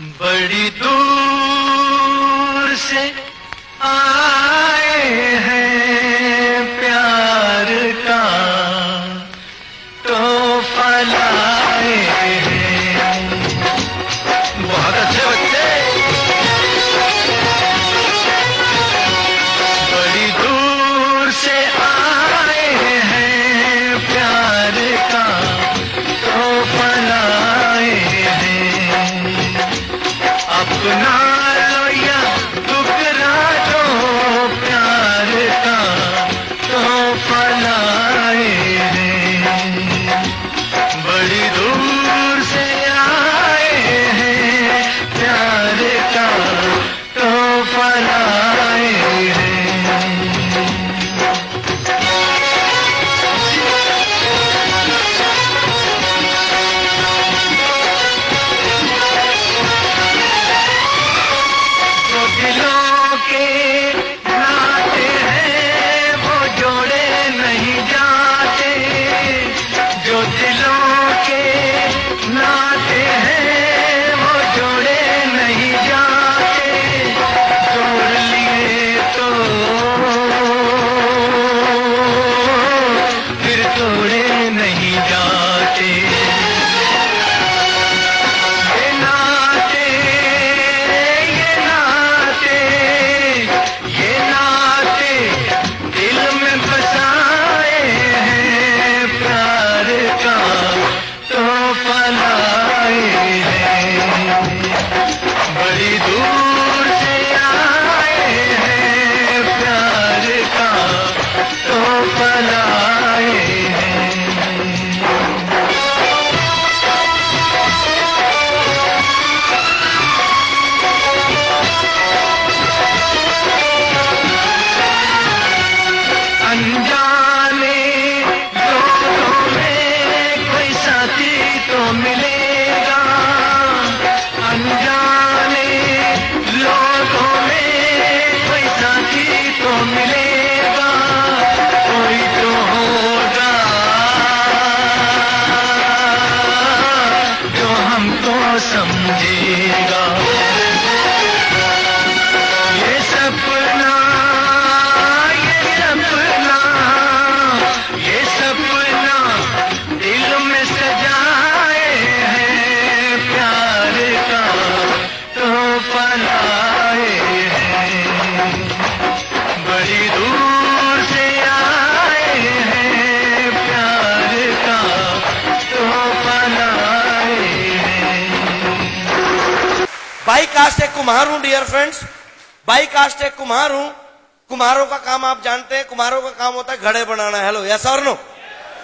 बड़ी दूर से आए हैं प्यार का तोहफा लाए हैं। बहुत अच्छे बच्चे। बड़ी दूर से आए हैं प्यार का तोहफा लाए हैं। अपना लो या टुकड़ा दो प्यार का तोहफा लाए हैं। बड़ी दूर से आए हैं प्यार का तोहफा लाए हैं। जो दिलों के नाते हैं वो जोड़े नहीं जाते। जो दिलों के नाते हैं वो जोड़े नहीं जाते। जोड़ लिए तो फिर तोड़े नहीं जाते। ये नाते ये नाते ये नाते दिल में बसाए हैं प्यार का तोहफा लाए हैं। बड़ी दूर से आए हैं प्यार का तोहफा लाए हैं। अनजाने लोगों में कोई साथी तो मिलेगा। अनजाने लोगों में कोई साथी तो मिलेगा। कोई तो होगा जो हमको समझेगा। ये सपना ये सपना ये सपना दिल में सजाए हैं प्यार का तोहफा लाए हैं। बड़ी दूर से आए हैं प्यार का तोहफा लाए हैं। बाई कास्ट एक कुम्हार हूं डियर फ्रेंड्स। बाई कास्ट एक कुम्हार हूं। कुम्हारों का काम आप जानते हैं, कुम्हारों का काम होता है घड़े बनाना। हेलो यस और नो।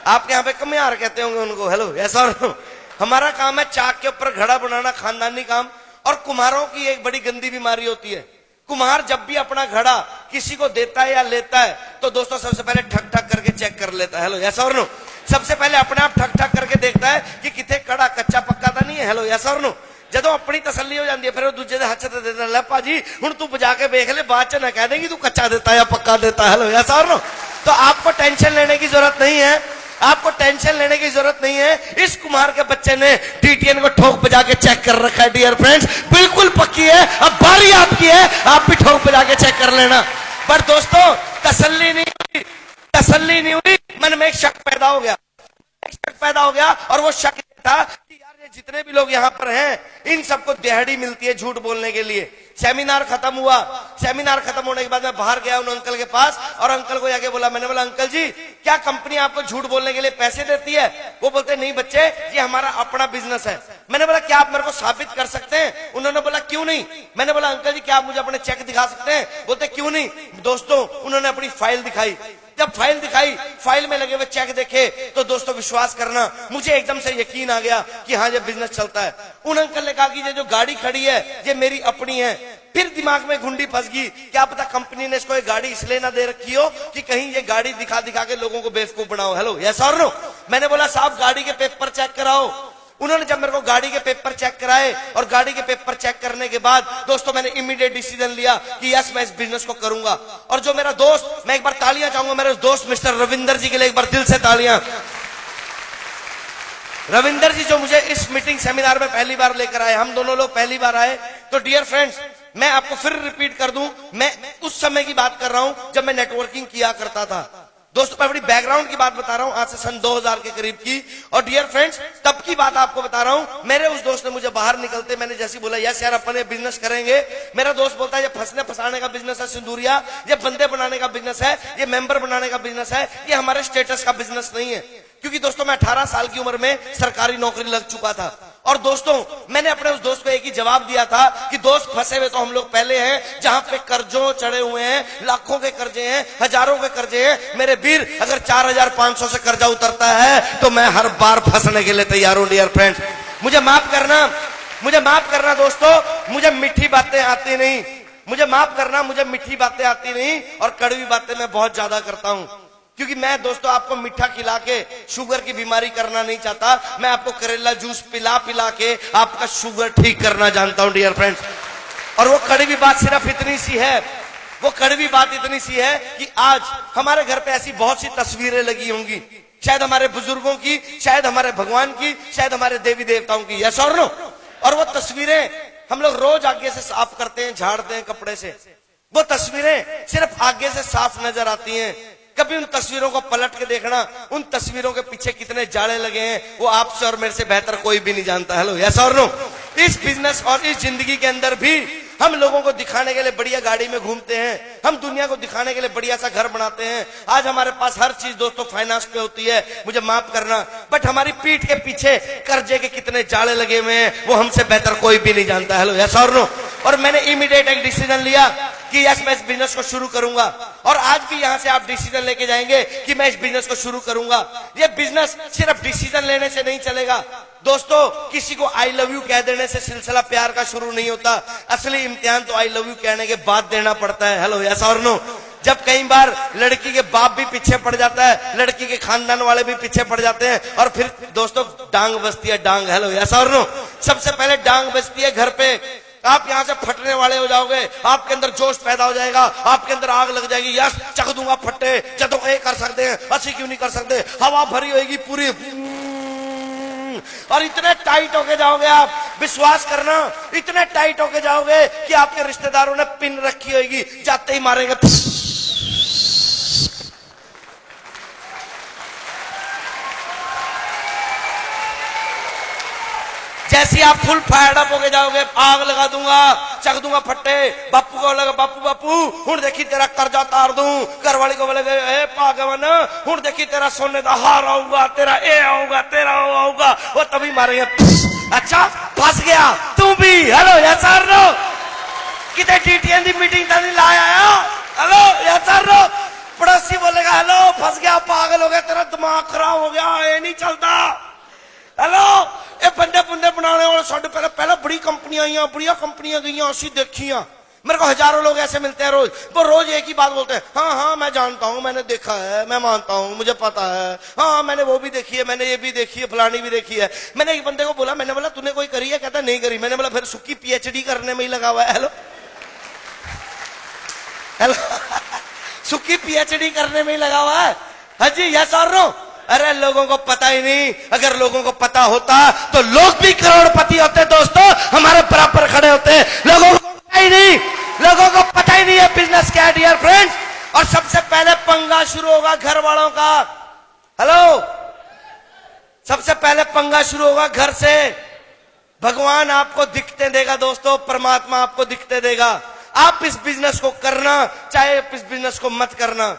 आपके यहाँ पे कमियार कहते होंगे उनको। हेलो यस और नो। हमारा काम है चाक के ऊपर घड़ा बनाना, खानदानी काम। और कुम्हारों की एक बड़ी गंदी बीमारी होती है। कुम्हार जब भी अपना घड़ा किसी को देता है या लेता है तो दोस्तों सबसे पहले ठक ठक करके चेक कर लेता है। हेलो यस और नो। सबसे पहले अपने आप ठक ठक करके देखता है कि किथे कड़ा कच्चा पक्का तो नहीं है। हेलो यस और नो। ਜਦੋਂ अपनी तसल्ली हो जाती है फिर वो दूजे हथ से देता ले भाजी हुण तू बजा के देख ले, बाद च ना कह देंगी तू कच्चा देता या पक्का देता। हेलो यस और नो। तो आपको टेंशन लेने की जरूरत नहीं है। आपको टेंशन लेने की जरूरत नहीं है। इस कुम्हार के बच्चे ने टीटीएन को ठोक बजा के चेक कर रखा है डियर फ्रेंड्स। बिल्कुल पक्की है। अब बारी आपकी है, आप भी ठोक बजा के चेक कर लेना। पर दोस्तों तसल्ली नहीं हुई, तसल्ली नहीं हुई। मन में एक शक पैदा हो गया, एक शक पैदा हो गया। और वो शक ये था कि यार ये जितने भी लोग यहाँ पर हैं इन सबको दिहाड़ी मिलती है झूठ बोलने के लिए। सेमिनार खत्म हुआ। सेमिनार खत्म होने के बाद मैं बाहर गया उन अंकल के पास और अंकल को जाके बोला, मैंने बोला अंकल जी क्या कंपनी आपको झूठ बोलने के लिए पैसे देती है? वो बोलते नहीं बच्चे ये हमारा अपना बिजनेस है। मैंने बोला क्या आप मेरे को साबित कर सकते हैं? उन्होंने बोला क्यों नहीं। मैंने बोला अंकल जी क्या आप मुझे अपने चेक दिखा सकते हैं? बोलते क्यों नहीं। दोस्तों उन्होंने अपनी फाइल दिखाई। जब फाइल दिखाई, फाइल में लगे हुए चेक देखे तो दोस्तों विश्वास करना मुझे एकदम से यकीन आ गया कि हाँ ये बिजनेस चलता है। उन अंकल ने कहा कि ये जो गाड़ी खड़ी है ये मेरी अपनी है। फिर दिमाग में घुंडी फंस गई, क्या पता कंपनी ने इसको ये गाड़ी इसलिए ना दे रखी हो कि कहीं ये गाड़ी दिखा दिखा के लोगों को बेवकूफ बनाओ। हेलो यस और नो। मैंने बोला साहब गाड़ी के पेपर चेक कराओ। उन्होंने जब मेरे को गाड़ी के पेपर चेक कराए और गाड़ी के पेपर चेक करने के बाद दोस्तों मैंने इमीडिएट डिसीजन लिया कि यस मैं इस बिजनेस को करूंगा। और जो मेरा दोस्त, मैं एक बार तालियां चाहूंगा मेरे दोस्त मिस्टर रविंदर जी के लिए, एक बार दिल से तालियां। रविंदर जी जो मुझे इस मीटिंग सेमिनार में पहली बार लेकर आए, हम दोनों लोग पहली बार आए। तो डियर फ्रेंड्स, मैं आपको फिर रिपीट कर दूं, मैं उस समय की बात कर रहा हूं जब मैं नेटवर्किंग किया करता था। दोस्तों मैं बड़ी बैकग्राउंड की बात बता रहा हूं, आज से सन 2000 के करीब की। और डियर फ्रेंड्स, तब की बात आपको बता रहा हूं। मेरे उस दोस्त ने मुझे बाहर निकलते, मैंने जैसे बोला यस यार अपन ये बिजनेस करेंगे, मेरा दोस्त बोलता है ये फंसने फंसाने का बिजनेस है सिंदूरिया, ये बंदे बनाने का बिजनेस है, ये मेंबर बनाने का बिजनेस है, ये हमारे स्टेटस का बिजनेस नहीं है। क्योंकि दोस्तों मैं 18 साल की उम्र में सरकारी नौकरी लग चुका था। और दोस्तों मैंने अपने उस दोस्त को एक ही जवाब दिया था कि दोस्त फंसे हुए तो हम लोग पहले हैं, जहां पे कर्जों चढ़े हुए हैं, लाखों के कर्जे हैं, हजारों के कर्जे हैं। मेरे वीर, अगर 4500 से कर्जा उतरता है तो मैं हर बार फंसने के लिए तैयार हूं। डियर फ्रेंड्स, मुझे माफ करना दोस्तों, मुझे मीठी बातें आती नहीं, मुझे माफ करना, मुझे मीठी बातें आती नहीं और कड़वी बातें मैं बहुत ज्यादा करता हूं। क्योंकि मैं दोस्तों आपको मीठा खिला के शुगर की बीमारी करना नहीं चाहता, मैं आपको करेला जूस पिला पिला के आपका शुगर ठीक करना जानता हूं। डियर फ्रेंड्स, और वो कड़वी बात सिर्फ इतनी सी है, वो कड़वी बात इतनी सी है कि आज हमारे घर पे ऐसी बहुत सी तस्वीरें लगी होंगी, शायद हमारे बुजुर्गों की, शायद हमारे भगवान की, शायद हमारे देवी देवताओं की, यस और नो। और वो तस्वीरें हम लोग रोज आगे से साफ करते हैं, झाड़ते हैं कपड़े से, वो तस्वीरें सिर्फ आगे से साफ नजर आती हैं। कभी उन तस्वीरों को पलट के देखना, उन तस्वीरों के पीछे कितने जाले लगे हैं, वो आपसे और मेरे से बेहतर कोई भी नहीं जानता। हेलो, यस और नो। इस बिजनेस और इस जिंदगी के अंदर भी हम लोगों को दिखाने के लिए बढ़िया गाड़ी में घूमते हैं, हम दुनिया को दिखाने के लिए बढ़िया सा घर बनाते हैं। आज हमारे पास हर चीज दोस्तों फाइनेंस पे होती है, मुझे माफ करना, बट हमारी पीठ के पीछे कर्जे के कितने जाले लगे हुए हैं वो हमसे बेहतर कोई भी नहीं जानता। हेलो, यस और नो। और मैंने इमीडिएट एक डिसीजन लिया कि यस मैं इस बिजनेस को शुरू करूंगा। और आज भी यहां से आप डिसीजन लेके जाएंगे कि मैं इस बिजनेस को शुरू करूंगा। ये बिजनेस सिर्फ डिसीजन लेने से नहीं चलेगा दोस्तों, किसी को आई लव यू कह देने से सिलसिला प्यार का शुरू नहीं होता। असली इम्तिहान तो आई लव यू कहने के बाद देना पड़ता है। हेलो, यस और नो। जब कई बार लड़की के बाप भी पीछे पड़ जाता है, लड़की के खानदान वाले भी पीछे पड़ जाते हैं, और फिर दोस्तों डांग बजती है, डांग। हेलो, यस और नो। सबसे पहले डांग बजती है घर पे, आप यहां से फटने वाले हो जाओगे, आपके अंदर जोश पैदा हो जाएगा, आपके अंदर आग लग जाएगी। यस चख दूंगा फट्टे, चलो ये कर सकते हैं, ऐसी क्यों नहीं कर सकते, हवा भरी होगी पूरी, और इतने टाइट होके जाओगे आप, विश्वास करना, इतने टाइट होके जाओगे कि आपके रिश्तेदारों ने पिन रखी होगी, जाते ही मारेंगे। जैसी आप फुल फायर्ड अप होके जाओगे, आग लगा दूंगा, चख दूंगा फट्टे, बापू को लगा बापू बापू हुण देखी तेरा कर्जा तार दूं, घरवाली को बोले ए पागवन हुण देखी तेरा सोने का हार आऊगा, तेरा ए आऊगा, तेरा ओ आऊगा, वो तभी मारेंगे। अच्छा फंस गया तू भी। हेलो, यस और नो। कितने टीटीएन की मीटिंग नहीं लाया। हेलो, यस और नो। पड़ोसी बोलेगा हेलो फंस गया, पागल हो गया, तेरा दिमाग खराब हो गया, ये नहीं चलता। हेलो, ये बंदे बुंदे बनाने वाले साढ़े पहले बड़ी कंपनियां आई, बढ़िया कंपनियां गई, असी देखिया। मेरे को हजारों लोग ऐसे मिलते हैं रोज, वो रोज एक ही बात बोलते हैं, हाँ हाँ मैं जानता हूँ, मैंने देखा है, मैं मानता हूँ, मुझे पता है, हाँ मैंने वो भी देखी है, मैंने ये भी देखी है, फलानी भी देखी है। मैंने एक बंदे को बोला, मैंने बोला तूने कोई करी है, कहता नहीं करी। मैंने बोला फिर सुक्की पीएचडी करने में ही लगा हुआ है। हेलो हेलो सुक्की पीएचडी करने में ही लगा हुआ है। हाँ जी, यस और नो। अरे लोगों को पता ही नहीं, अगर लोगों को पता होता तो लोग भी करोड़पति होते दोस्तों, हमारे बराबर खड़े होते। लोगों को पता ही नहीं, लोगों को पता ही नहीं है बिजनेस क्या है डियर फ्रेंड्स। और सबसे पहले पंगा शुरू होगा घर वालों का। हेलो, सबसे पहले पंगा शुरू होगा घर से। भगवान आपको दिखते देगा दोस्तों, परमात्मा आपको दिखते देगा। आप इस बिजनेस को करना, चाहे इस बिजनेस को मत करना,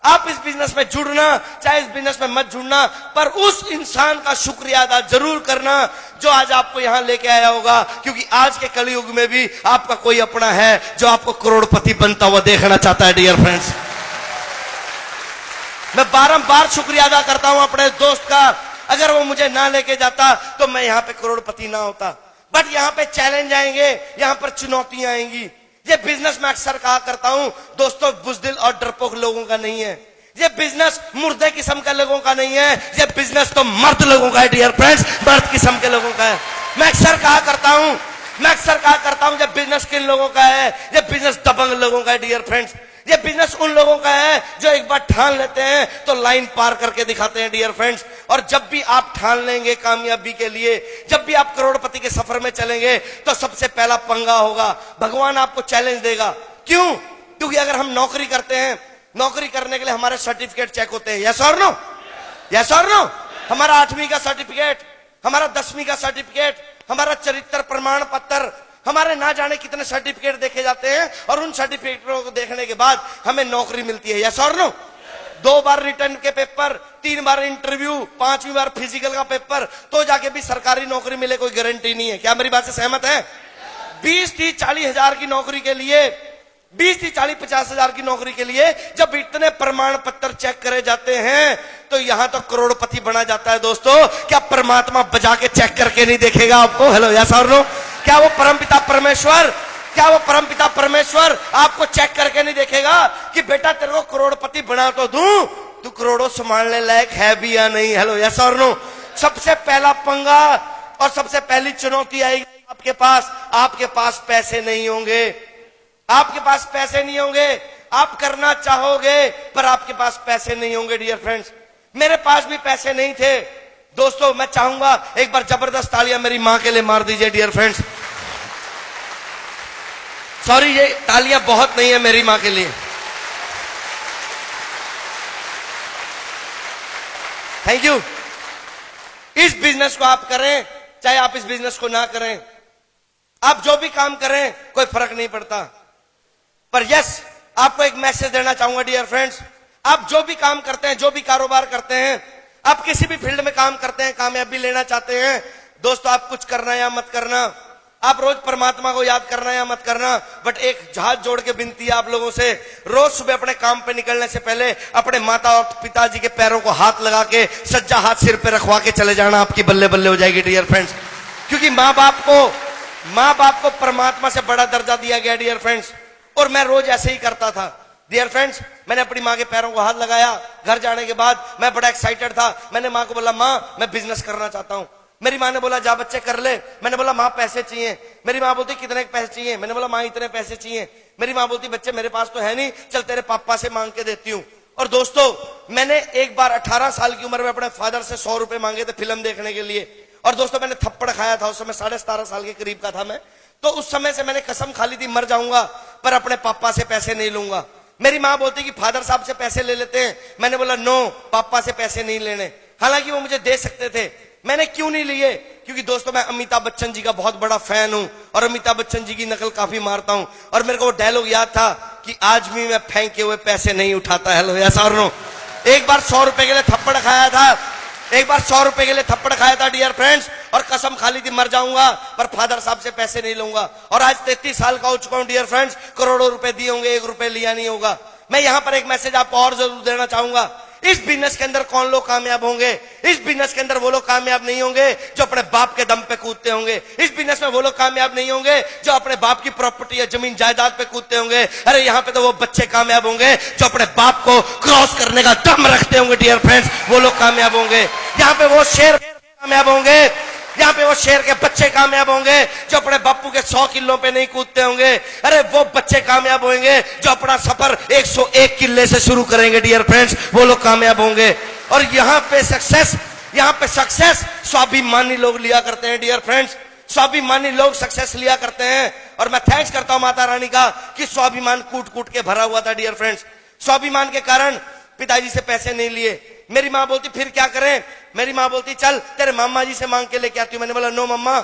आप इस बिजनेस में जुड़ना, चाहे इस बिजनेस में मत जुड़ना, पर उस इंसान का शुक्रिया अदा जरूर करना जो आज आपको यहां लेके आया होगा। क्योंकि आज के कलयुग में भी आपका कोई अपना है जो आपको करोड़पति बनता हुआ देखना चाहता है डियर फ्रेंड्स। मैं बारंबार शुक्रिया अदा करता हूं अपने दोस्त का, अगर वो मुझे ना लेके जाता तो मैं यहां पे करोड़पति ना होता। बट यहां पे चैलेंज आएंगे, यहां पर चुनौतियां आएंगी। ये बिजनेस मैं अक्सर कहा करता हूं दोस्तों, बुजदिल और डरपोक लोगों का नहीं है। ये बिजनेस मुर्दे किस्म के लोगों का नहीं है, ये बिजनेस तो मर्द लोगों का है डियर फ्रेंड्स, मर्द किस्म के लोगों का है। मैं अक्सर कहा करता हूं ये बिजनेस किन लोगों का है, ये बिजनेस दबंग लोगों का है डियर फ्रेंड्स। ये बिजनेस उन लोगों का है जो एक बार ठान लेते हैं तो लाइन पार करके दिखाते हैं डियर फ्रेंड्स। और जब भी आप ठान लेंगे कामयाबी के लिए, जब भी आप करोड़पति के सफर में चलेंगे, तो सबसे पहला पंगा होगा, भगवान आपको चैलेंज देगा। क्यों? क्योंकि अगर हम नौकरी करते हैं, नौकरी करने के लिए हमारे सर्टिफिकेट चेक होते हैं। यस और नो? यस और नो? हमारा 8वीं का सर्टिफिकेट, हमारा 10वीं का सर्टिफिकेट, हमारा चरित्र प्रमाण पत्र, हमारे ना जाने कितने सर्टिफिकेट देखे जाते हैं, और उन सर्टिफिकेटों को देखने के बाद हमें नौकरी मिलती है। यस और नो? 2 बार रिटर्न के पेपर, 3 बार इंटरव्यू, 5वीं बार फिजिकल का पेपर, तो जाके भी सरकारी नौकरी मिले, कोई गारंटी नहीं है। क्या मेरी बात से सहमत है? 20, 30, 40 हजार की नौकरी के लिए, 20, 30, 40, 50 हजार की नौकरी के लिए जब इतने प्रमाण पत्र चेक करे जाते हैं, तो यहां तो करोड़पति बना जाता है। दोस्तों, क्या परमात्मा बजा के चेक करके नहीं देखेगा आपको? हेलो, यस और नो? क्या वो परमपिता परमेश्वर, क्या वो परमपिता परमेश्वर आपको चेक करके नहीं देखेगा कि बेटा तेरे को करोड़पति बना तो दूं, तू करोड़ों संभालने लायक है भी या नहीं? हेलो, यस और नो? सबसे पहला पंगा और सबसे पहली चुनौती आएगी आपके पास पैसे नहीं होंगे, आपके पास पैसे नहीं होंगे। आप करना चाहोगे पर आपके पास पैसे नहीं होंगे। डियर फ्रेंड्स, मेरे पास भी पैसे नहीं थे। दोस्तों, मैं चाहूंगा एक बार जबरदस्त तालियां मेरी मां के लिए मार दीजिए। डियर फ्रेंड्स, सॉरी, ये तालियां बहुत नहीं है मेरी मां के लिए। Thank you. इस बिजनेस को आप करें, चाहे आप इस बिजनेस को ना करें, आप जो भी काम करें, कोई फर्क नहीं पड़ता। पर यस, आपको एक मैसेज देना चाहूंगा डियर फ्रेंड्स, आप जो भी काम करते हैं, जो भी कारोबार करते हैं, आप किसी भी फील्ड में काम करते हैं, कामयाबी लेना चाहते हैं, दोस्तों, आप कुछ करना या मत करना, आप रोज परमात्मा को याद करना या मत करना, बट एक हाथ जोड़ के विनती है आप लोगों से, रोज सुबह अपने काम पे निकलने से पहले अपने माता और पिताजी के पैरों को हाथ लगा के सज्जा हाथ सिर पे रखवा के चले जाना, आपकी बल्ले बल्ले हो जाएगी डियर फ्रेंड्स। क्योंकि माँ बाप को परमात्मा से बड़ा दर्जा दिया गया डियर फ्रेंड्स, और मैं रोज ऐसे ही करता था। डियर फ्रेंड्स, मैंने अपनी माँ के पैरों को हाथ लगाया। घर जाने के बाद मैं बड़ा एक्साइटेड था। मैंने माँ को बोला, माँ मैं बिजनेस करना चाहता हूँ। मेरी माँ ने बोला, जा बच्चे कर ले। मैंने बोला, माँ पैसे चाहिए। मेरी माँ बोलती, कितने पैसे चाहिए? मैंने बोला, माँ इतने पैसे चाहिए। मेरी माँ बोलती, बच्चे मेरे पास तो है नहीं, चल तेरे पापा से मांग के देती हूँ। और दोस्तों, मैंने एक बार 18 साल की उम्र में अपने फादर से 100 रुपए मांगे थे फिल्म देखने के लिए। और दोस्तों, मैंने थप्पड़ खाया था। उस समय 17.5 साल के करीब का था मैं। तो उस समय से मैंने कसम खा ली थी, मर जाऊंगा पर अपने पापा से पैसे नहीं लूंगा। मेरी माँ बोलती कि फादर साहब से पैसे ले लेते हैं। मैंने बोला, नो, पापा से पैसे नहीं लेने। हालांकि वो मुझे दे सकते थे। मैंने क्यों नहीं लिए? क्योंकि दोस्तों, मैं अमिताभ बच्चन जी का बहुत बड़ा फैन हूं, और अमिताभ बच्चन जी की नकल काफी मारता हूं। और मेरे को वो डायलॉग याद था कि आज भी मैं फेंके हुए पैसे नहीं उठाता। हेलो, यस और नो? एक बार 100 रुपए के लिए थप्पड़ खाया था, एक बार 100 रुपए के लिए थप्पड़ खाया था डियर फ्रेंड्स, और कसम खा ली थी, मर जाऊंगा पर फादर साहब से पैसे नहीं लूंगा। और आज 33 साल का हो चुका हूं डियर फ्रेंड्स, करोड़ों रुपए दिए होंगे, 1 रुपए लिया नहीं होगा। मैं यहां पर एक मैसेज आपको और जरूर देना चाहूंगा। इस बिजनेस के अंदर कौन लोग कामयाब होंगे? इस बिजनेस के अंदर वो लोग कामयाब नहीं होंगे जो अपने बाप के दम पे कूदते होंगे। इस बिजनेस में वो लोग कामयाब नहीं होंगे जो अपने बाप की प्रॉपर्टी या जमीन जायदाद पे कूदते होंगे। अरे यहाँ पे तो वो बच्चे कामयाब होंगे जो अपने बाप को क्रॉस करने का दम रखते होंगे डियर फ्रेंड्स, वो लोग कामयाब होंगे। यहाँ पे वो शेर कामयाब होंगे, यहाँ पे वो शेर के बच्चे कामयाब होंगे जो अपने बापू के 100 किलों पे नहीं कूदते होंगे। अरे वो बच्चे कामयाब होंगे जो अपना सफर 101 किले से शुरू करेंगे डियर फ्रेंड्स, वो लोग कामयाब होंगे। और यहाँ पे सक्सेस स्वाभिमानी लोग लिया करते हैं डियर फ्रेंड्स, स्वाभिमानी लोग सक्सेस लिया करते हैं। और मैं थैंक्स करता हूं माता रानी का कि स्वाभिमान कूट कूट के भरा हुआ था डियर फ्रेंड्स। स्वाभिमान के कारण पिताजी से पैसे नहीं लिए। मेरी माँ बोलती फिर क्या करें? मेरी माँ बोलती चल तेरे मामा जी से मांग के लेके आती हूँ। मैंने बोला नो मम्मा,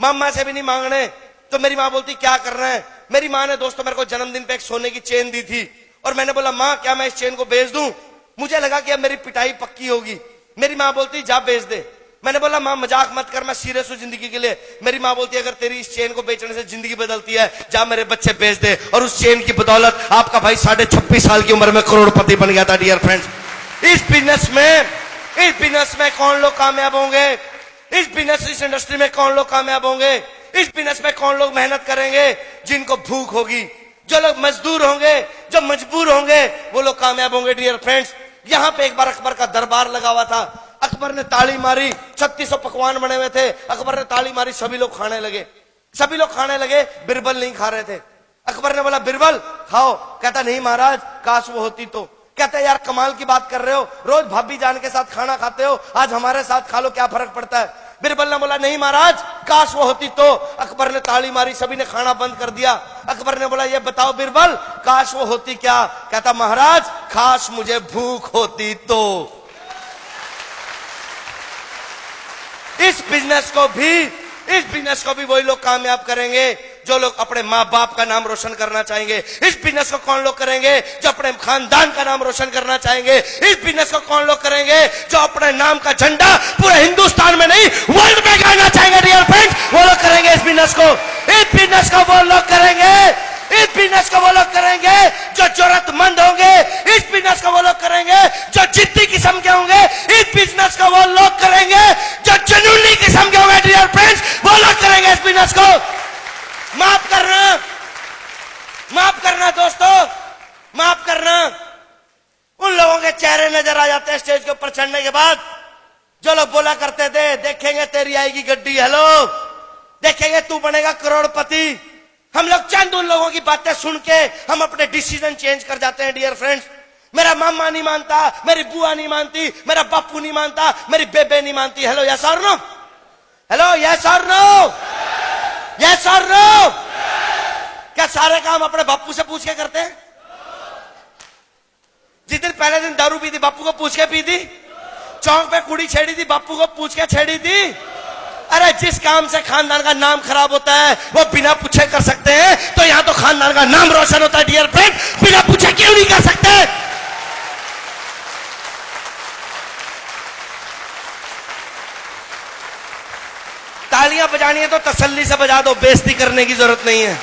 मामा से भी नहीं मांगने। तो मेरी माँ बोलती क्या करना है? मेरी माँ ने दोस्तों मेरे को जन्मदिन पे एक सोने की चेन दी थी, और मैंने बोला माँ क्या मैं इस चेन को बेच दूं? मुझे लगा कि अब मेरी पिटाई पक्की होगी। मेरी माँ बोलती जा बेच दे। मैंने बोला माँ मजाक मत कर, मैं सीरियस हूँ जिंदगी के लिए। मेरी माँ बोलती है अगर तेरी इस चेन को बेचने से जिंदगी बदलती है, जा मेरे बच्चे बेच दे। और उस चेन की बदौलत आपका भाई 26.5 साल की उम्र में करोड़पति बन गया था डियर फ्रेंड्स। इस बिजनेस में कौन लोग कामयाब होंगे? इस इंडस्ट्री में कौन लोग कामयाब होंगे? इस बिजनेस में कौन लोग मेहनत करेंगे? जिनको भूख होगी। जो लोग मजदूर होंगे, जो मजबूर होंगे, वो लोग कामयाब होंगे डियर फ्रेंड्स। यहाँ पे एक बार अकबर का दरबार लगा हुआ था। अकबर ने ताली मारी, 3600 पकवान बने हुए थे। अकबर ने ताली मारी, सभी लोग खाने लगे। बिरबल नहीं खा रहे थे। अकबर ने बोला बिरबल खाओ। कहता नहीं महाराज, काश वो होती तो। कहते यार कमाल की बात कर रहे हो, रोज भाभी जान के साथ खाना खाते हो, आज हमारे साथ खा लो, क्या फर्क पड़ता है। बिरबल ने बोला नहीं महाराज, काश वो होती तो। अकबर ने ताली मारी, सभी ने खाना बंद कर दिया। अकबर ने बोला ये बताओ बिरबल, काश वो होती क्या? कहता महाराज काश मुझे भूख होती तो। इस बिजनेस को भी वही लोग कामयाब करेंगे जो लोग अपने माँ बाप का नाम रोशन करना चाहेंगे। इस बिजनेस को कौन लोग करेंगे जो अपने खानदान का नाम रोशन करना चाहेंगे। इस बिजनेस को कौन लोग करेंगे जो अपने नाम का झंडा पूरे हिंदुस्तान में नहीं वर्ल्ड में गाड़ना चाहेंगे। डियर फ्रेंड्स, वो लोग करेंगे इस बिजनेस को। इस बिजनेस को वो लोग करेंगे, इस बिजनेस को वो लोग करेंगे जो जरूरतमंद होंगे। इस बिजनेस को वो लोग करेंगे जो जिद्दी किस्म के होंगे। इस बिजनेस को वो लोग करेंगे जो जुनूनी किस्म के होंगे। डियर फ्रेंड्स, वो लोग करेंगे इस बिजनेस को। माफ करना दोस्तों, माफ करना। उन लोगों के चेहरे नजर आ जाते हैं स्टेज के ऊपर चढ़ने के बाद, जो लोग बोला करते थे देखेंगे तेरी आएगी गड्डी, हेलो देखेंगे तू बनेगा करोड़पति। हम लोग चंद उन लोगों की बातें सुन के हम अपने डिसीजन चेंज कर जाते हैं। डियर फ्रेंड्स, मेरा मामा नहीं मानता, मेरी बुआ नहीं मानती, मेरा बापू नहीं मानता, मेरी बेबे नहीं मानती। हेलो यस और नो, हेलो यस और नो, यस और नो। क्या सारे काम अपने बापू से पूछ के करते हैं? जिस दिन पहले दिन दारू पी थी बापू को पूछ के पी थी, चौक पे कुड़ी छेड़ी थी बापू को पूछ के छेड़ी थी। अरे जिस काम से खानदान का नाम खराब होता है वो बिना पूछे कर सकते हैं, तो यहां तो खानदान का नाम रोशन होता है। डियर फ्रेंड, बिना पूछे क्यों नहीं कर सकते? तालियां बजानी है तो तसल्ली से बजा दो, बेइज्जती करने की जरूरत नहीं है।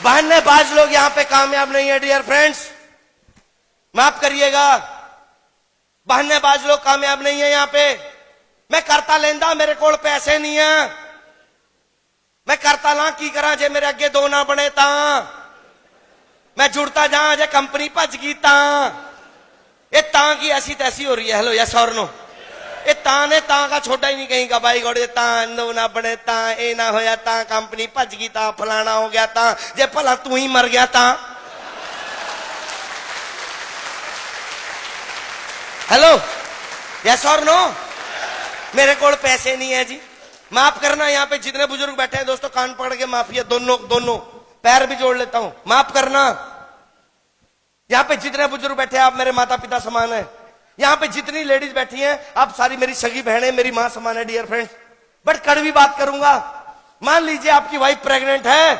बहानेबाज लोग यहां पे कामयाब नहीं है। डियर फ्रेंड्स, माफ करिएगा, बहानेबाज लोग कामयाब नहीं है यहां पे। मैं करता लेंदा, मेरे कोल पैसे नहीं है, मैं करता ला की करा जे मेरे अगे दो ना बने ता, मैं जुड़ता जा जे कंपनी भज गई ता। ये तां की ऐसी तैसी हो रही है। हेलो यस और नो। ये तां ने तां का छोटा ही नहीं कहीं का भाई गौड़े, तां दो ना बने ता, ए ना होया ता, कंपनी भज गई ता, फलाना हो गया ता, जे भला तू ही मर गया ता। हेलो यस और नो। मेरे कोल पैसे नहीं है जी, माफ करना। यहाँ पे जितने बुजुर्ग बैठे हैं दोस्तों, कान पकड़ के माफी है, दोनों पैर भी जोड़ लेता हूं, माफ करना। यहाँ पे जितने बुजुर्ग बैठे हैं आप मेरे माता पिता समान है। यहाँ पे जितनी लेडीज बैठी हैं आप सारी मेरी सगी बहनें, मेरी मां समान है। डियर फ्रेंड्स, बट कड़वी बात करूंगा। मान लीजिए आपकी वाइफ प्रेग्नेंट है,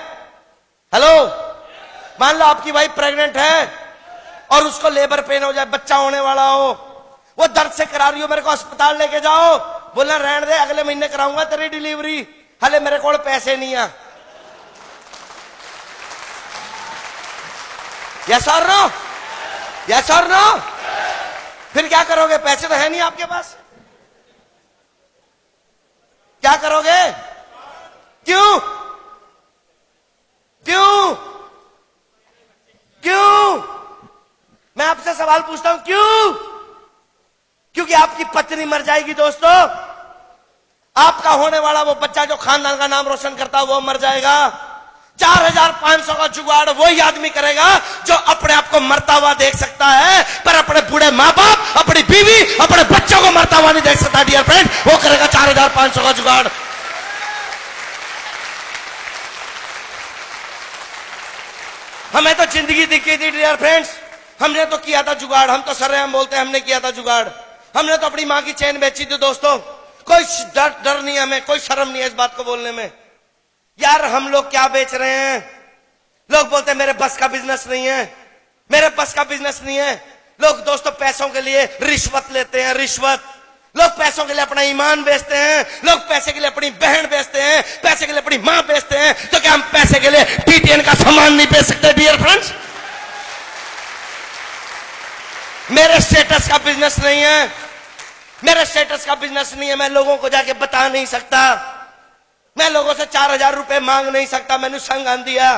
हेलो, मान लो आपकी वाइफ प्रेग्नेंट है और उसको लेबर पेन हो जाए, बच्चा होने वाला हो, वो दर्द से करा रही हो, मेरे को अस्पताल लेके जाओ, बोलना रहने दे अगले महीने कराऊंगा तेरी डिलीवरी, हले मेरे को पैसे नहीं है। यस और नो, यस और नो। फिर क्या करोगे? पैसे तो है नहीं आपके पास, क्या करोगे? क्यों क्यों क्यों? मैं आपसे सवाल पूछता हूं, क्यों? क्योंकि आपकी पत्नी मर जाएगी दोस्तों, आपका होने वाला वो बच्चा जो खानदान का नाम रोशन करता है वो मर जाएगा। 4500 का जुगाड़ वही आदमी करेगा जो अपने आप को मरता हुआ देख सकता है, पर अपने बूढ़े माँ बाप, अपनी बीवी, अपने बच्चों को मरता हुआ नहीं देख सकता। डियर फ्रेंड, वो करेगा 4500 का जुगाड़। हमें तो जिंदगी दिखी थी डियर फ्रेंड्स, हमने तो किया था जुगाड़। हम तो सरेआम बोलते हैं हमने किया था जुगाड़। हमने तो अपनी माँ की चेन बेची थी दोस्तों। कोई डर नहीं है हमें, कोई शर्म नहीं है इस बात को बोलने में। यार हम लोग क्या बेच रहे हैं? लोग बोलते हैं मेरे बस का बिजनेस नहीं है, मेरे बस का बिजनेस नहीं है। लोग दोस्तों पैसों के लिए रिश्वत लेते हैं, रिश्वत। लोग पैसों के लिए अपना ईमान बेचते हैं, लोग पैसे के लिए अपनी बहन बेचते हैं, पैसे के लिए अपनी मां बेचते हैं। तो क्या हम पैसे के लिए टीटीएन का सामान नहीं बेच सकते? डियर फ्रेंड्स, मेरे स्टेटस का बिजनेस नहीं है, मेरे स्टेटस का बिजनेस नहीं है। मैं लोगों को जाके बता नहीं सकता, मैं लोगों से 4000 रुपए मांग नहीं सकता। मैंने संग आन दिया,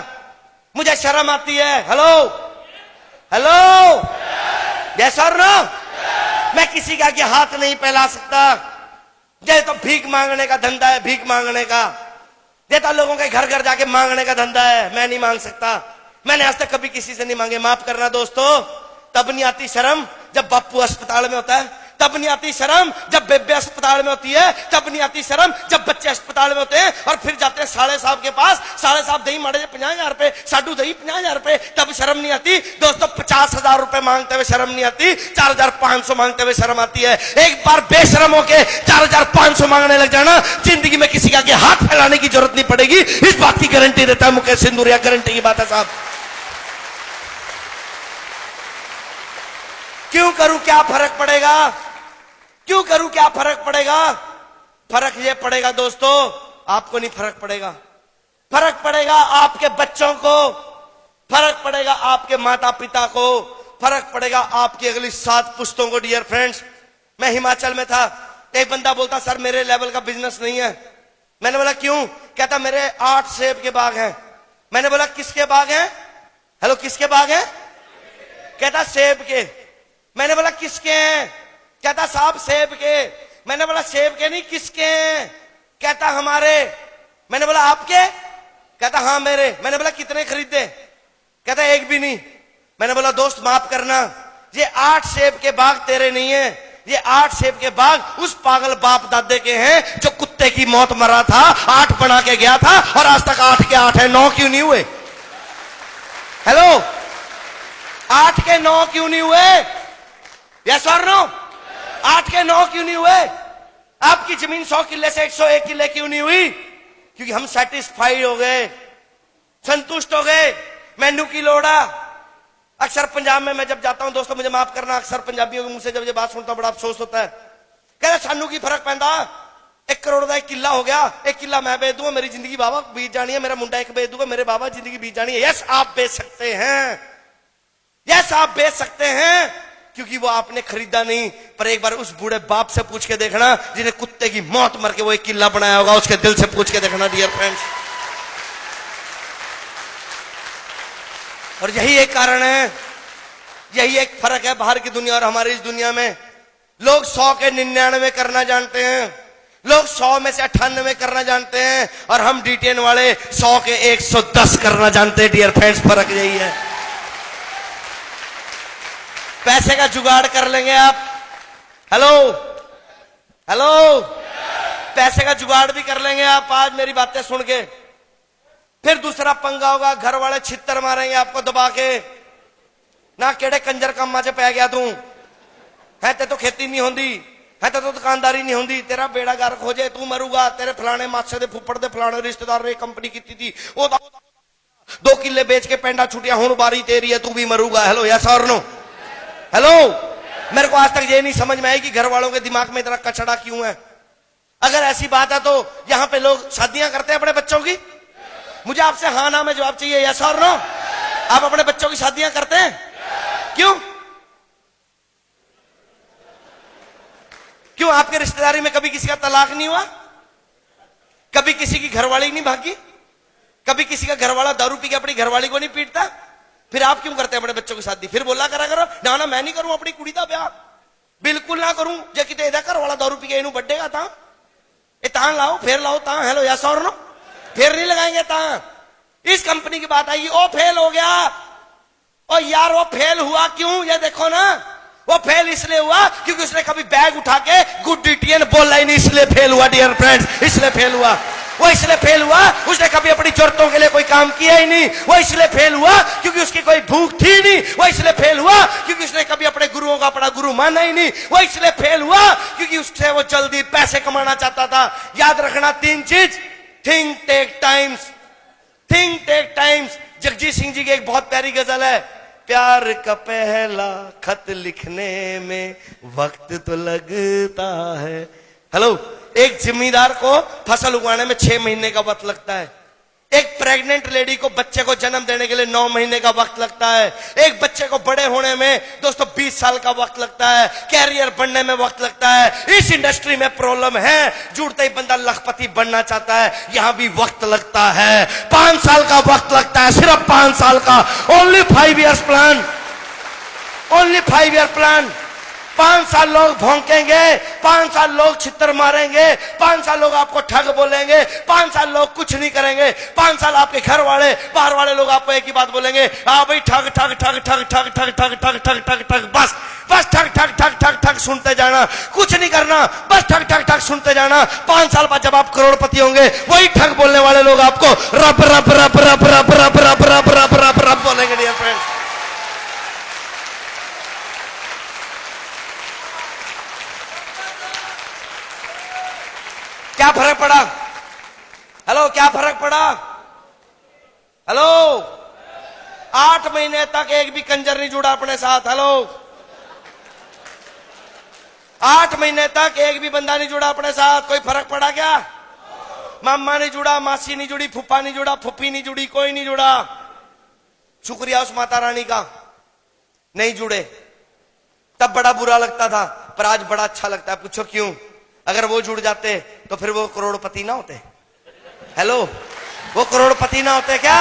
मुझे शर्म आती है। हेलो हेलो, यस और नो। मैं किसी का आगे हाथ नहीं फैला सकता। ये तो भीख मांगने का धंधा है, भीख मांगने का। देता लोगों के घर घर जाके मांगने का धंधा है। मैं नहीं मांग सकता, मैंने आज तक कभी किसी से नहीं मांगे। माफ करना दोस्तों, तब नहीं आती शर्म जब बापू अस्पताल में होता है, तब नहीं आती शर्म जब बेबे अस्पताल में होती है, तब नहीं आती शर्म जब बच्चे अस्पताल में होते हैं और फिर जाते हैं साले साहब के पास। साले साहब दही माड़े 50,000 रुपए, साडू दही 50,000 रुपए, तब शर्म नहीं आती दोस्तों। 50,000 रुपए मांगते हुए शर्म नहीं आती, 4,500 मांगते हुए शर्म आती है। एक बार बेशरम होके 4,500 मांगने लग जाना, जिंदगी में किसी के आगे हाथ फैलाने की जरूरत नहीं पड़ेगी। इस बात की गारंटी देता है मुकेश सिंदूरिया, गारंटी की बात है साहब। क्यों करूं, क्या फर्क पड़ेगा? क्यों करूं, क्या फर्क पड़ेगा? फर्क ये पड़ेगा दोस्तों, आपको नहीं फर्क पड़ेगा, फर्क पड़ेगा आपके बच्चों को, फर्क पड़ेगा आपके माता पिता को, फर्क पड़ेगा आपकी अगली 7 पुश्तों को। डियर फ्रेंड्स, मैं हिमाचल में था, एक बंदा बोलता सर मेरे लेवल का बिजनेस नहीं है। मैंने बोला क्यों? कहता मेरे 8 सेब के बाग हैं। मैंने बोला किसके बाग हैं? हेलो, किसके बाग हैं? कहता सेब के। मैंने बोला किसके हैं? कहता साहब सेब के। मैंने बोला सेब के नहीं, किसके हैं? कहता हमारे। मैंने बोला आपके? कहता हाँ मेरे। मैंने बोला कितने खरीदे? कहता एक भी नहीं। मैंने बोला दोस्त माफ करना, ये 8 सेब के बाग तेरे नहीं है, ये 8 सेब के बाग उस पागल बाप दादे के हैं जो कुत्ते की मौत मरा था, 8 बना के गया था और आज तक 8 के 8 है। 9 क्यों नहीं हुए? हेलो, 8 के 9 क्यों नहीं हुए? यस और नो? 8 के 9 क्यों नहीं हुए? आपकी जमीन 100 किले से 101 किले क्यों नहीं हुई? क्योंकि हम सेटिस्फाइड हो गए, संतुष्ट हो गए। मेनू की लोड़ा। अक्सर पंजाब में मैं जब जाता हूं दोस्तों, मुझे माफ करना, अक्सर पंजाबियों के मुंह से जब ये बात सुनता हूं बड़ा अफसोस होता है। कहते सानू की फर्क पैंदा, 1 करोड़ का 1 किला हो गया, 1 किला मैं बेच दूंगा, मेरी जिंदगी बाबा बीत जानी है, मेरा मुंडा 1 बेच दूंगा, मेरे बाबा जिंदगी बीत जानी है। यस आप बेच सकते हैं, यस आप बेच सकते हैं, क्योंकि वो आपने खरीदा नहीं। पर एक बार उस बूढ़े बाप से पूछ के देखना जिन्हें कुत्ते की मौत मर के वो 1 किला बनाया होगा, उसके दिल से पूछ के देखना डियर फ्रेंड्स। और यही एक कारण है, यही एक फर्क है बाहर की दुनिया और हमारी इस दुनिया में। लोग 100 के 99 करना जानते हैं, लोग 100 में से 98 करना जानते हैं, और हम DTN वाले 100 के 110 करना जानते हैं। डियर फ्रेंड्स, फर्क यही है। पैसे का जुगाड़ कर लेंगे आप। हेलो हेलो, पैसे का जुगाड़ भी कर लेंगे आप आज मेरी बातें सुन के। फिर दूसरा पंगा होगा, घर वाले छित्तर मारेंगे आपको दबा के, ना केड़े कंजर कामा च पै गया तू है, ते तो खेती नहीं होंदी है, ते तो दुकानदारी नहीं होंदी, तेरा बेड़ा गर्क हो जाए, तू मरूगा, तेरे फलाने मासे दे फुफड़ दे फलाने रिश्तेदार ने कंपनी की थी, वो 2 किले बेच के पेंडा छुटिया, हुण बारी तेरी है, तू भी मरूगा। हेलो यस और नो? हेलो, मेरे को आज तक ये नहीं समझ में आई कि घर वालों के दिमाग में इतना कचड़ा क्यों है। अगर ऐसी बात है तो यहां पे लोग शादियां करते हैं अपने बच्चों की? मुझे आपसे हाँ ना में जवाब चाहिए, यस और नो? आप अपने बच्चों की शादियां करते हैं? क्यों? क्यों? आपके रिश्तेदारी में कभी किसी का तलाक नहीं हुआ? कभी किसी की घरवाली नहीं भागी? कभी किसी का घरवाला दारू पी के अपनी घरवाली को नहीं पीटता? फिर आप क्यों करते हैं अपने बच्चों की शादी? फिर बोला करा करो ना ना मैं नहीं करूं अपनी कुड़ी का ब्याह, बिल्कुल ना करूं, जे किते इहदा घरवाला दारू पी के इनू बड्डेगा तां ए तां लाओ, फिर लाओ तां। हेलो यस और नो? फिर नहीं लगाएंगे तां। इस कंपनी की बात आई, ओ फेल हो गया। और यार वो फेल हुआ क्यों? ये देखो ना, वो फेल इसलिए हुआ क्योंकि उसने कभी बैग उठा के गुड DTN बोला ही नहीं, इसलिए फेल हुआ। डियर फ्रेंड्स, इसलिए फेल हुआ। वो इसलिए फेल हुआ, उसने कभी अपनी जरूरतों के लिए कोई काम किया ही नहीं। वो इसलिए फेल हुआ क्योंकि उसकी कोई भूख थी नहीं। वो इसलिए फेल हुआ क्योंकि उसने कभी अपने गुरुओं का अपना गुरु माना ही नहीं। वो इसलिए फेल हुआ क्योंकि उससे वो जल्दी पैसे कमाना चाहता था। याद रखना 3 चीज, think take times, think take times. Jagjit Singh ji की एक बहुत प्यारी गजल है, प्यार का पहला खत लिखने में वक्त तो लगता है। हेलो, एक जिम्मेदार को फसल उगाने में 6 महीने का वक्त लगता है। एक प्रेग्नेंट लेडी को बच्चे को जन्म देने के लिए 9 महीने का वक्त लगता है। एक बच्चे को बड़े होने में दोस्तों 20 साल का वक्त लगता है। कैरियर बनने में वक्त लगता है। इस इंडस्ट्री में प्रॉब्लम है, जुड़ते ही बंदा लखपति बनना चाहता है, यहां भी वक्त लगता है। 5 साल का वक्त लगता है, सिर्फ 5 साल का। Only 5 years plan, only 5 year plan. 5 साल लोग भौंकेंगे, 5 साल लोग छितर मारेंगे, 5 साल लोग आपको ठग बोलेंगे, 5 साल लोग कुछ नहीं करेंगे, 5 साल आपके घर वाले बाहर वाले लोग आपको एक ही बात बोलेंगे, हाँ भाई ठग ठग ठग ठग ठग ठग ठग ठग ठग ठग ठग, बस बस ठग ठग ठग ठग ठग सुनते जाना, कुछ नहीं करना, बस ठग ठग ठग सुनते जाना। 5 साल बाद जब आप करोड़पति होंगे, वही ठग बोलने वाले लोग आपको रब रब रब रब रब रब रब रब रब रब रब बोलेंगे। डियर फ्रेंड्स, क्या फर्क पड़ा? हेलो, क्या फर्क पड़ा? हेलो, 8 महीने तक एक भी कंजर नहीं जुड़ा अपने साथ। हेलो, 8 महीने तक एक भी बंदा नहीं जुड़ा अपने साथ। कोई फर्क पड़ा क्या? मामा नहीं जुड़ा, मासी नहीं जुड़ी, फूफा नहीं जुड़ा, फूफी नहीं जुड़ी, कोई नहीं जुड़ा। शुक्रिया उस माता रानी का, नहीं जुड़े। तब बड़ा बुरा लगता था, पर आज बड़ा अच्छा लगता है। पूछो क्यों? अगर वो जुड़ जाते तो फिर वो करोड़पति ना होते। हेलो, वो करोड़पति ना होते क्या?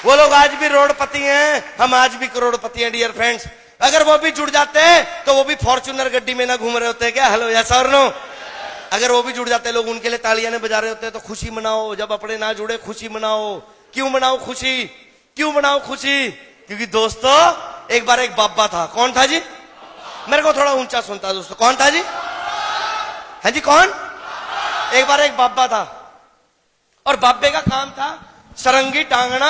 वो लोग आज भी रोडपति हैं, हम आज भी करोड़पति हैं। डियर फ्रेंड्स, अगर वो भी जुड़ जाते तो वो भी फॉर्च्यूनर गड्डी में ना घूम रहे होते क्या? हेलो, यस और नो? अगर वो भी जुड़ जाते, लोग उनके लिए तालियां नहीं बजा रहे होते। तो खुशी मनाओ, जब अपने ना जुड़े खुशी मनाओ। क्यों मनाओ खुशी? क्यों मनाओ खुशी? क्योंकि दोस्तों, एक बार एक बाबा था। कौन था जी? मेरे को थोड़ा ऊंचा सुनता दोस्तों। कौन था जी? है जी, कौन? एक बार एक बाबा था, और बाबे का काम था सरंगी टांगना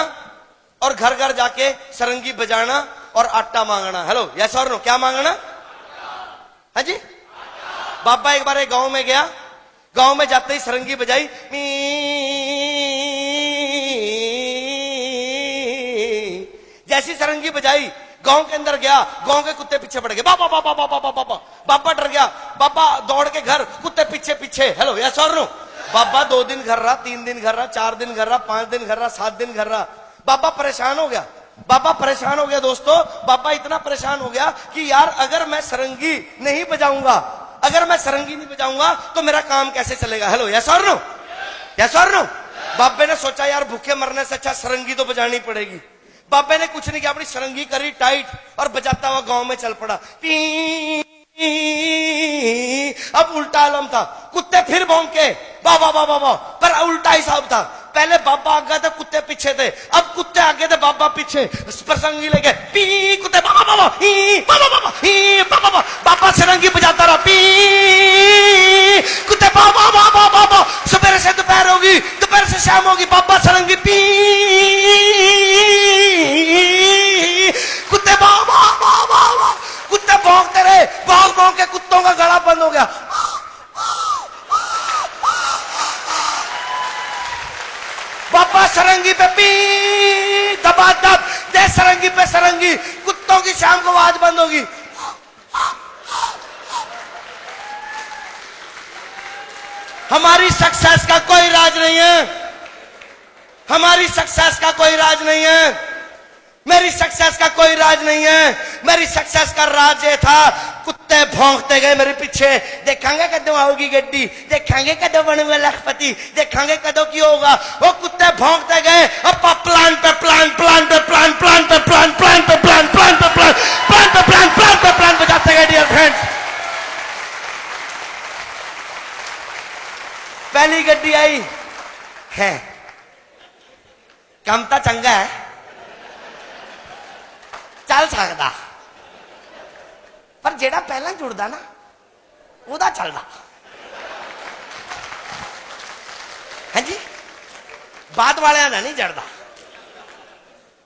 और घर घर जाके सरंगी बजाना और आटा मांगना। हेलो, यस और नो? क्या मांगना? है जी? बाबा एक बार एक गांव में गया, गांव में जाते ही सरंगी बजाई, जैसी सरंगी बजाई, गांव के अंदर गया, गांव के कुत्ते पीछे पड़ गए। बाबा बाबा बाबा बाबा बाबा, बाबा डर गया। बाबा दौड़ के घर, कुत्ते पीछे पीछे। हेलो, यस और नो? बाबा 2 दिन घर रहा, 3 दिन घर रहा, 4 दिन घर रहा, 5 दिन घर रहा, 7 दिन घर रहा। बाबा परेशान हो गया। बाबा परेशान हो गया दोस्तों। बाबा इतना परेशान हो गया कि यार, अगर मैं सरंगी नहीं बजाऊंगा, अगर मैं सरंगी नहीं बजाऊंगा तो मेरा काम कैसे चलेगा? हेलो, यस और नो? यस और नो? बाबे ने सोचा, यार भूखे मरने से अच्छा सरंगी तो बजानी पड़ेगी। बाबे ने कुछ नहीं किया, अपनी सरंगी करी टाइट और बजाता हुआ गांव में चल पड़ा। अब उल्टा आलम था, कुत्ते फिर भौंके, बाबा बाबा बाबा, पर उल्टा हिसाब था। पहले बाबा आगे थे, कुत्ते पीछे थे। अब कुत्ते आगे थे, बाबा पीछे। सरंगी लेके पी, कुत्ते बाबा बाबा ही, बाबा बाबा ही, बाबा बाबा। बाबा सरंगी बजाता रहा, पी, कुत्ते बाबा बाबा बाबा। सवेरे से दोपहर होगी, दोपहर से शाम होगी, बाबा सरंगी पी, कुत्ते बाबा बाबा। कुत्ते भौंकते रहे, भौंक भौंक के कुत्तों का गला बंद हो गया। बाबा सरंगी पे पी, दबा दब दे, सरंगी पे सरंगी। कुत्तों की शाम को आवाज बंद होगी। हमारी सक्सेस का कोई राज नहीं है, हमारी सक्सेस का कोई राज नहीं है, मेरी सक्सेस का कोई राज नहीं है। मेरी सक्सेस का राज ये था, कुत्ते भौंकते गए मेरे पीछे। देखेंगे कदों आओगी गड्डी, देखेंगे कदों बनूंगा लखपति, देखेंगे कदों की होगा। वो कुत्ते भौंकते गए, अब प्लान पे प्लान, प्लान पे प्लान, प्लान पे प्लान, प्लान पे प्लान, प्लान पे प्लान, प्लान पे प्लान, प्लान पे प्लान बजाते गए। डियर फ्रेंड्स, पहली गड्डी आई है, काम तो चंगा है, चल सकता, पर जेड़ा पहला जुड़दा ना, ओदा चलदा है जी, बाद वाले का नहीं जड़दा।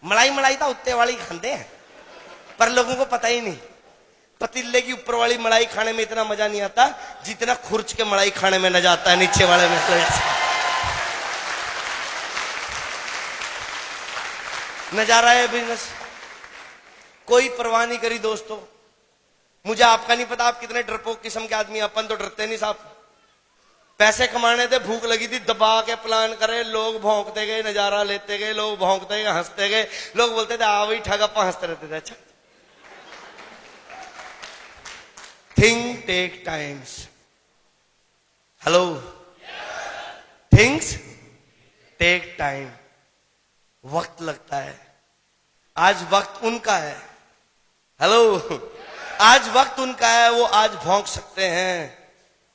मलाई मलाई तो उत्ते वाली खाते हैं, पर लोगों को पता ही नहीं। पतीले की ऊपर वाली मलाई खाने में इतना मजा नहीं आता जितना खुर्च के मलाई खाने में मजा आता है नीचे वाले में। नजारा है बिजनेस, कोई परवाह नहीं करी दोस्तों। मुझे आपका नहीं पता आप कितने डरपोक किस्म के आदमी, अपन तो डरते नहीं साहब। पैसे कमाने थे, भूख लगी थी, दबा के प्लान करे, लोग भौंकते गए, नजारा लेते गए, लोग भौंकते गए, हंसते गए। लोग बोलते थे आ वही ठगप्पा, हंसते रहते थे। अच्छा, thing take times. Hello, things take time, वक्त लगता है। आज वक्त उनका है। हेलो, आज वक्त उनका है, वो आज भौंक सकते हैं,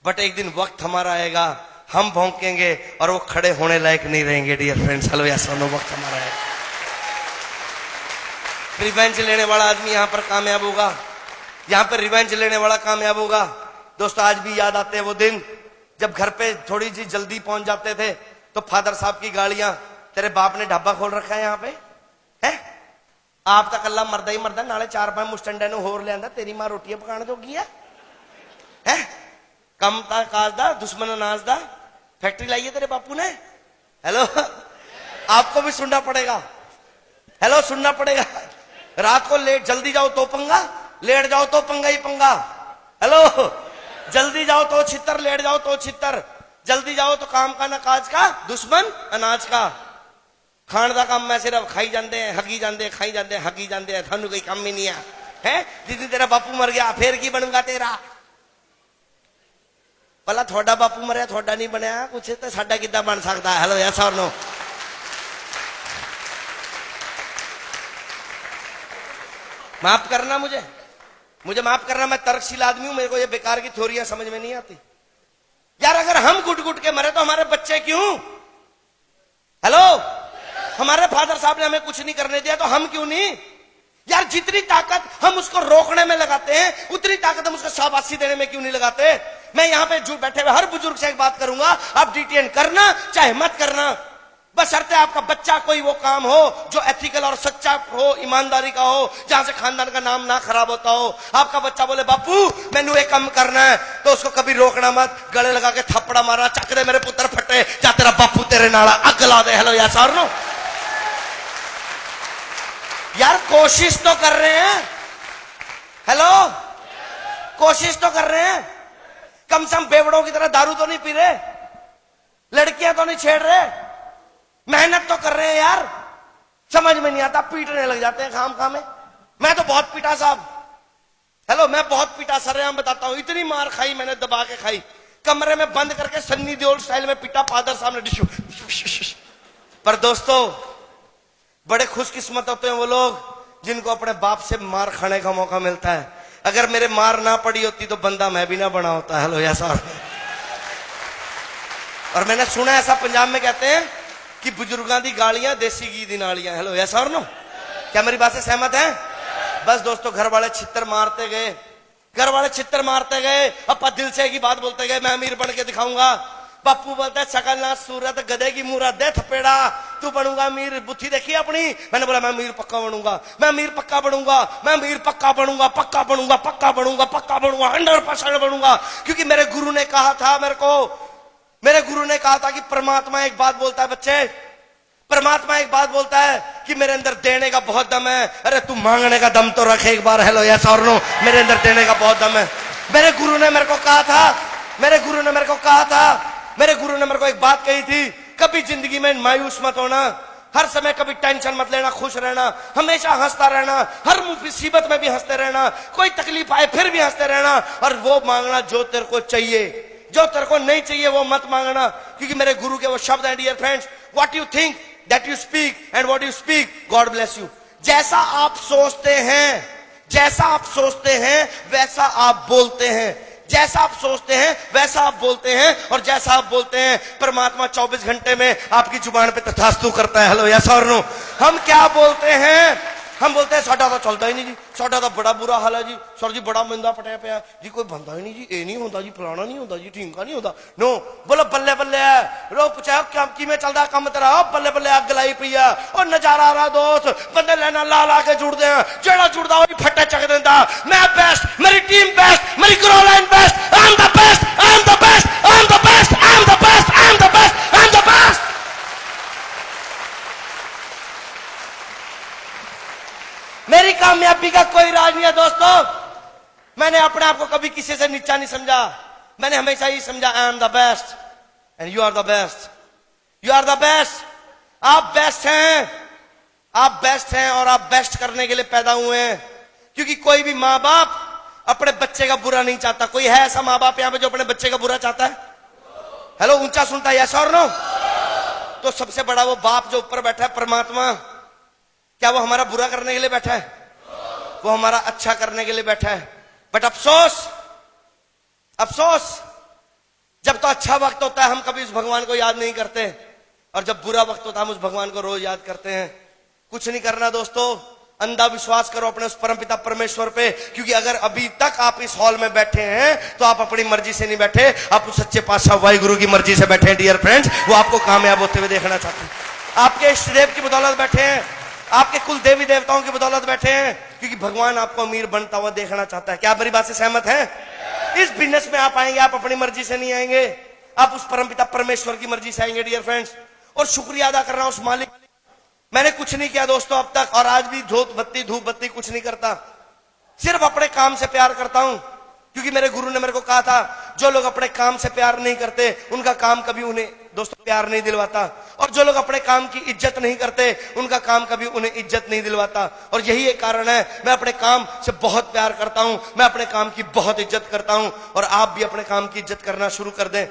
बट एक दिन वक्त हमारा आएगा, हम भौंकेंगे और वो खड़े होने लायक नहीं रहेंगे। डियर फ्रेंड्स, हेलो, ऐसा नो, वक्त हमारा है। रिवेंज लेने वाला आदमी यहां पर कामयाब होगा, यहां पर रिवेंज लेने वाला कामयाब होगा। दोस्तों, आज भी याद आते हैं वो दिन जब घर पे थोड़ी सी जल्दी पहुंच जाते थे तो फादर साहब की गाड़ियां, तेरे बाप ने ढाबा खोल रखा है यहाँ पे, है आप तक अल्लाह मरदा ही मरदा, नाले 4-5 मुस्टंडे होर ले आंदा, तेरी मां रोटियां पकाने जोगी है, कम ता काजदा दुश्मन अनाजदा, फैक्ट्री लाई है तेरे बापू ने। हेलो, आपको भी सुनना पड़ेगा, हेलो सुनना पड़ेगा। रात को लेट जल्दी जाओ तो पंगा, लेट जाओ तो पंगा ही पंगा। हेलो, जल्दी जाओ तो छितर, लेट जाओ तो छितर, जल्दी जाओ तो काम का ना काज का, दुश्मन अनाज का। खाण का काम मैं सिर्फ खाई जाते हैं, हगी जाते, खाई जाते, हगी जाते, थानू कोई काम ही नहीं है। जिस दिन तेरा बापू मर गया फिर की बनूंगा तेरा, भला थोड़ा बापू मरिया थोड़ा नहीं बनया कुछ तो साडा किद्दां बन सकता है। हेलो, ऐसा और नो। माफ करना, मुझे माफ करना, मैं तर्कशील आदमी हूं, मेरे को ये बेकार की थ्योरियां समझ में नहीं आती यार। अगर हम गुट गुट के मरे तो हमारे बच्चे क्यों? हेलो, हमारे फादर साहब ने हमें कुछ नहीं करने दिया तो हम क्यों नहीं? यार, जितनी ताकत हम उसको रोकने में लगाते हैं उतनी ताकत हम उसको शाबाशी देने में क्यों नहीं लगाते? मैं यहां पे जो बैठे हुए हर बुजुर्ग से एक बात करूंगा, आप डीटीएन करना चाहे मत करना, बशर्ते आपका बच्चा कोई वो काम हो जो एथिकल और सच्चा हो, ईमानदारी का हो, जहां से खानदान का नाम ना खराब होता हो। आपका बच्चा बोले बापू मैनू एक काम करना है, तो उसको कभी रोकना मत, गले लगा के थप्पड़ा मारा, चक दे मेरे पुत्र फटे, जा तेरा बापू तेरे नाला अग ला दे। हेलो, या सर नो, यार कोशिश तो कर रहे हैं, हेलो कोशिश तो कर रहे हैं, कम से कम बेवड़ों की तरह दारू तो नहीं पी रहे, लड़कियां तो नहीं छेड़ रहे, मेहनत तो कर रहे हैं यार। समझ में नहीं आता, पीटने लग जाते हैं खाम खाम में। मैं तो बहुत पीटा साहब, हेलो मैं बहुत पीटा, सरेआम बताता हूं, इतनी मार खाई मैंने, दबा के खाई, कमरे में बंद करके सन्नी देओल स्टाइल में पीटा, फादर साहब ने डिशू। पर दोस्तों, बड़े खुशकिस्मत होते हैं वो लोग जिनको अपने बाप से मार खाने का मौका मिलता है। अगर मेरे मार ना पड़ी होती तो बंदा मैं भी ना बना होता। हेलो, ऐसा। और मैंने सुना ऐसा पंजाब में कहते हैं कि बुजुर्गां दी गालियां देसी घी दी नालियां। हेलो, ऐसा और नो, क्या मेरी बात से सहमत है? बस दोस्तों, घर वाले छित्तर मारते गए, घर वाले छित्तर मारते गए, अपा दिल से की बात बोलते गए, मैं अमीर बन के दिखाऊंगा। बापू बोलता है शकल ना सूरत गधे की मुरा दे थपेड़ा, तू बनूंगा अमीर, बुद्धि देखी अपनी। मैंने बोला मैं अमीर पक्का बनूंगा, मैं अमीर पक्का बनूंगा, मैं अमीर पक्का बनूंगा, पक्का बनूंगा, पक्का बनूंगा, पक्का बनूंगा, 100% बनूंगा। क्योंकि मेरे गुरु ने कहा था मेरे को, मेरे गुरु ने कहा था कि परमात्मा एक बात बोलता है बच्चे, परमात्मा एक बात बोलता है कि मेरे अंदर देने का बहुत दम है। अरे तू मांगने का दम तो रखे एक बार। हेलो, यस और नो, मेरे अंदर देने का बहुत दम है। मेरे गुरु ने मेरे को कहा था, मेरे गुरु ने मेरे को कहा था, मेरे गुरु ने मेरे को एक बात कही थी, कभी जिंदगी में मायूस मत होना, हर समय कभी टेंशन मत लेना, खुश रहना, हमेशा हंसता रहना, हर मुसीबत में भी हंसते रहना, कोई तकलीफ आए फिर भी हंसते रहना, और वो मांगना जो तेरे को चाहिए, जो तेरे को नहीं चाहिए वो मत मांगना। क्योंकि मेरे गुरु के वो शब्द हैं, dear friends, what you think that you speak and what you speak God bless you. जैसा आप सोचते हैं, जैसा आप सोचते हैं वैसा आप बोलते हैं, जैसा आप सोचते हैं वैसा आप बोलते हैं, और जैसा आप बोलते हैं परमात्मा 24 घंटे में आपकी जुबान पे तथास्तु करता है। हेलो, यस और नो। हम क्या बोलते हैं? हम बोलते हैं साडा तो चलता ही नहीं जी, साडा तो बड़ा बुरा हाल है जी, सर जी बड़ा मंदा पटिया पिया जी, कोई बंदा ही नहीं जी, ये नहीं होता जी, फलाना नहीं होता जी, ठीका नहीं होता। नो, बोलो बल्ले बल्ले है, लोग पूछा क्या किमें चलता काम तेरा, बल्ले बल्ले अग लाई पई है, और नजारा आ रहा दोस्त, बंदे लेना ला ला के जुड़ते हैं, जेड़ा जुड़ता वही फट्टे चक देता। मैं बेस्ट, मेरी टीम बेस्ट, मेरी grow line best, I am the best, I am the best, I am the best, I am the best, I am the best, I am the best. मेरी कामयाबी का कोई राज नहीं है दोस्तों। मैंने अपने आप को कभी किसी से नीचा नहीं समझा, मैंने हमेशा ही समझा I am the best and you are the best, you are the best. आप बेस्ट हैं, आप बेस्ट हैं, और आप बेस्ट करने के लिए पैदा हुए हैं। क्योंकि कोई भी माँ बाप अपने बच्चे का बुरा नहीं चाहता। कोई है ऐसा माँ बाप यहां पे जो अपने बच्चे का बुरा चाहता है? हेलो, ऊंचा सुनता है, यस और नो? तो सबसे बड़ा वो बाप जो ऊपर बैठा है परमात्मा, क्या वो हमारा बुरा करने के लिए बैठा है? वो हमारा अच्छा करने के लिए बैठा है। बट अफसोस अफसोस, जब तो अच्छा वक्त होता है हम कभी उस भगवान को याद नहीं करते, और जब बुरा वक्त होता है हम उस भगवान को रोज याद करते हैं। कुछ नहीं करना दोस्तों, अंधा विश्वास करो अपने उस परमपिता परमेश्वर पे, क्योंकि अगर अभी तक आप इस हॉल में बैठे हैं तो आप अपनी मर्जी से नहीं बैठे, आप उस सच्चे पातशाह वाहिगुरु की मर्जी से बैठे हैं डियर फ्रेंड्स। वो आपको कामयाब होते हुए देखना चाहते हैं। आपके इष्ट देव की बदौलत बैठे हैं, आपके कुल देवी देवताओं की बदौलत बैठे हैं, क्योंकि भगवान आपको अमीर बनता हुआ देखना चाहता है। क्या आप मेरी बात से सहमत हैं? इस बिजनेस में आप आएंगे, आप अपनी मर्जी से नहीं आएंगे, आप उस परमपिता परमेश्वर की मर्जी से आएंगे डियर फ्रेंड्स। और शुक्रिया अदा करना उस मालिक। मैंने कुछ नहीं किया दोस्तों अब तक, और आज भी धूप बत्ती कुछ नहीं करता, सिर्फ अपने काम से प्यार करता हूं, क्योंकि मेरे गुरु ने मेरे को कहा था जो लोग अपने काम से प्यार नहीं करते उनका काम कभी उन्हें दोस्तों प्यार नहीं दिलवाता, और जो लोग अपने काम की इज्जत नहीं करते उनका काम कभी उन्हें इज्जत नहीं दिलवाता। और यही एक कारण है, मैं अपने काम से बहुत प्यार करता हूं, मैं अपने काम की बहुत इज्जत करता हूं, और आप भी अपने काम की इज्जत करना शुरू कर दें।